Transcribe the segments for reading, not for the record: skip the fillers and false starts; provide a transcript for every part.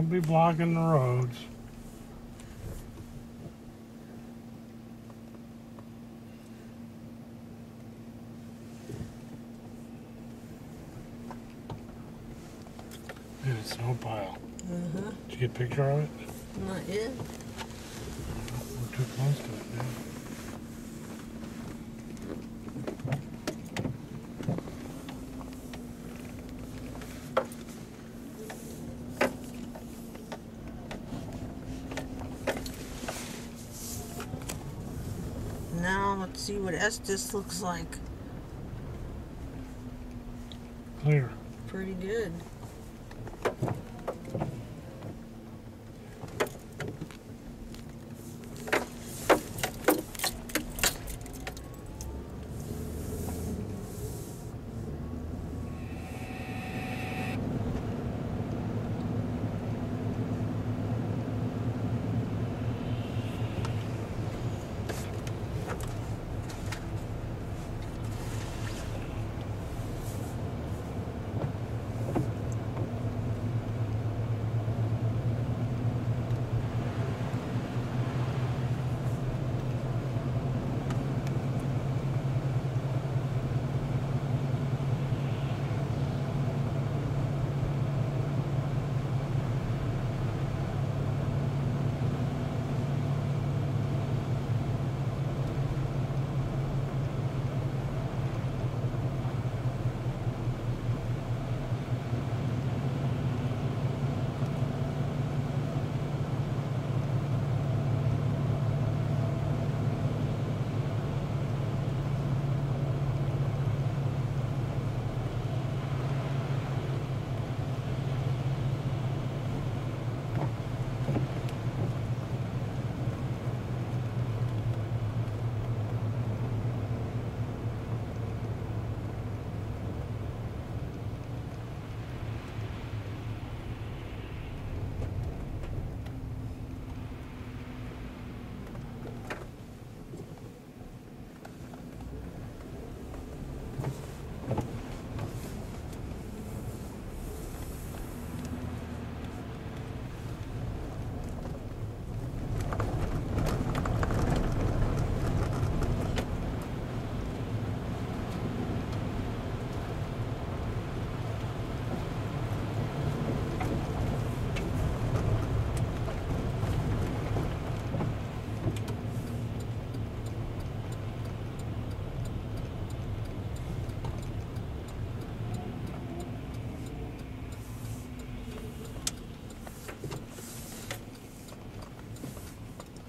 Don't be blocking the roads. And a snow pile. Did you get a picture of it? Not yet. We're too close to it now. Now let's see what Estes looks like. Clear. Pretty good.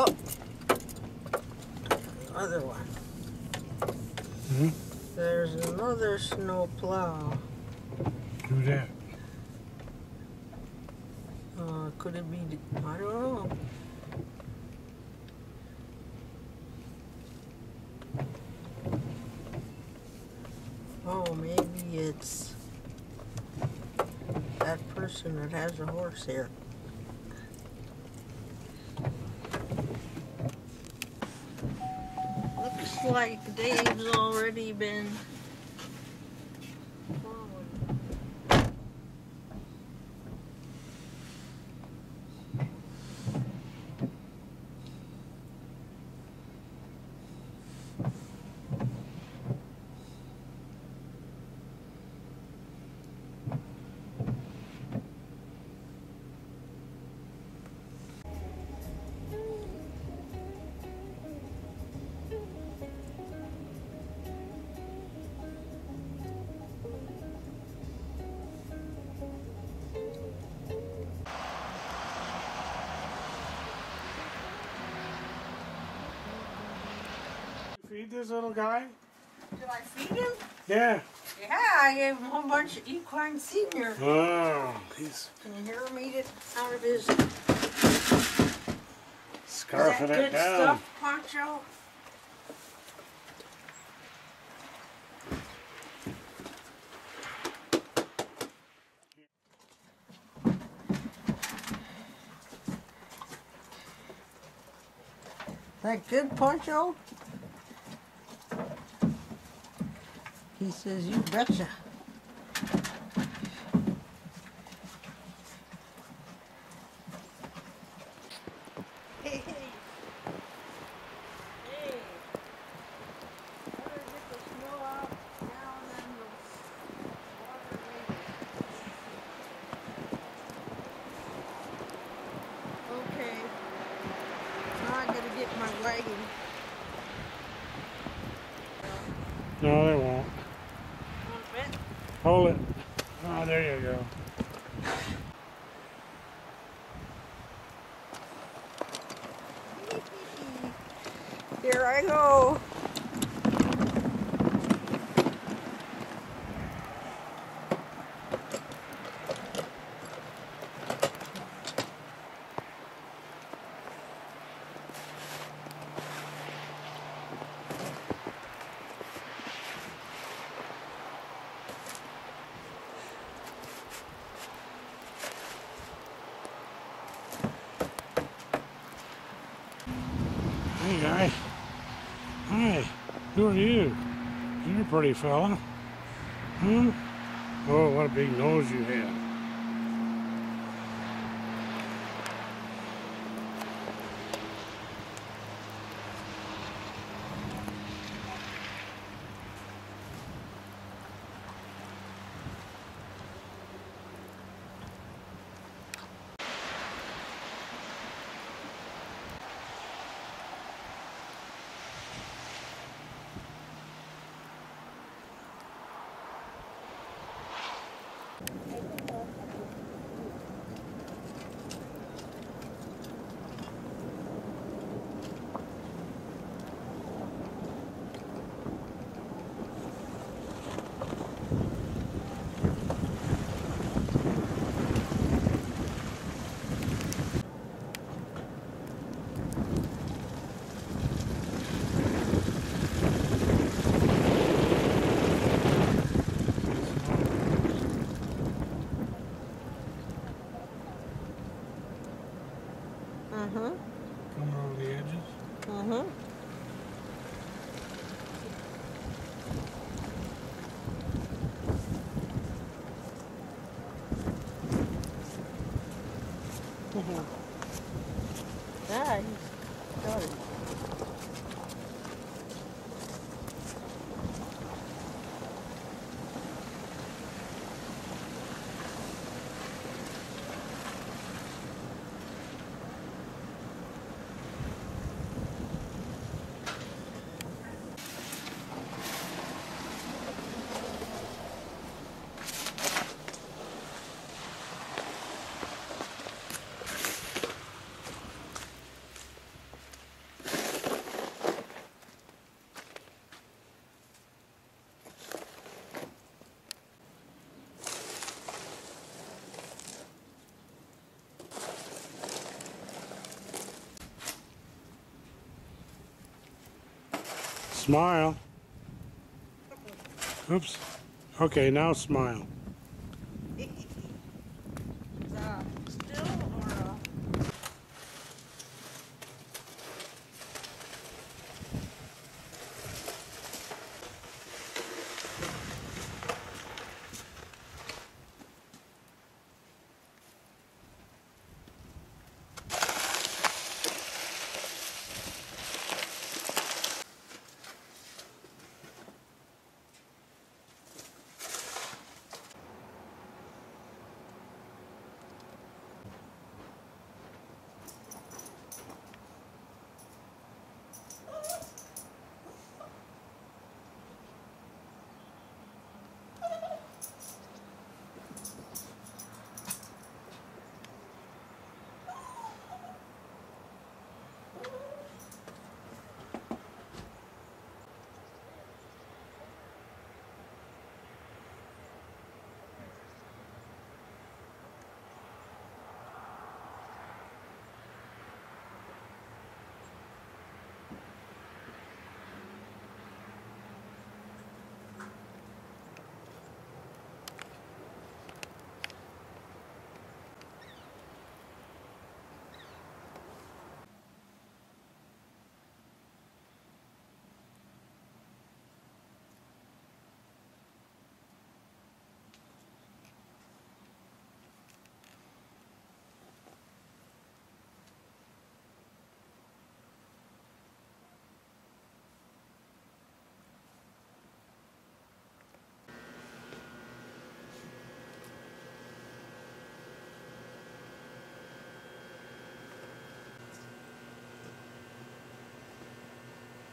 Oh, another one. There's another snow plow. Do that. Could it be? I don't know. Oh, maybe it's that person that has a horse here. Looks like Dave's already been plowing. Feed this little guy? Did I feed him? Yeah. Yeah, I gave him a whole bunch of Equine Senior. Oh, he's Can you hear him eat it out of his... scarfing Is that it good down. stuff, Poncho? That good, Poncho? He says, you betcha. No, they won't. Hold it. Oh, there you go. Here I go. Hey, guy. Hi. Who are you? You're a pretty fella. Hmm? Oh, what a big nose you have. Mm-hmm. Coming over the edges. Mm-hmm. Yeah, he's got it. Smile. Oops. Okay, now smile. Still or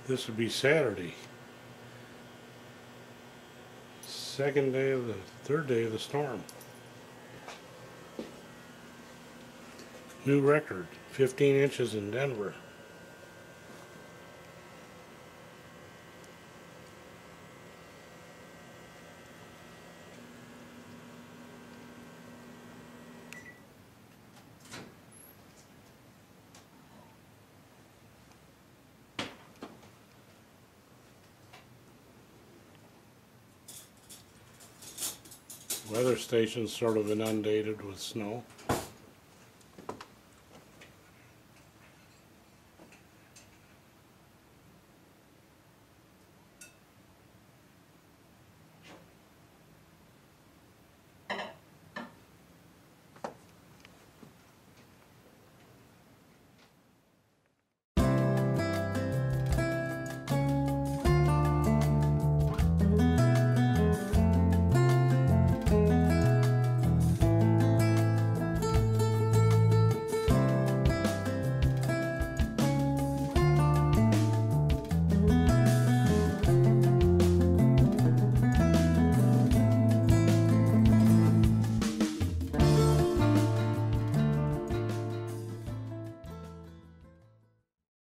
This would be Saturday. third day of the storm. New record, 15 inches in Denver. Weather station's sort of inundated with snow.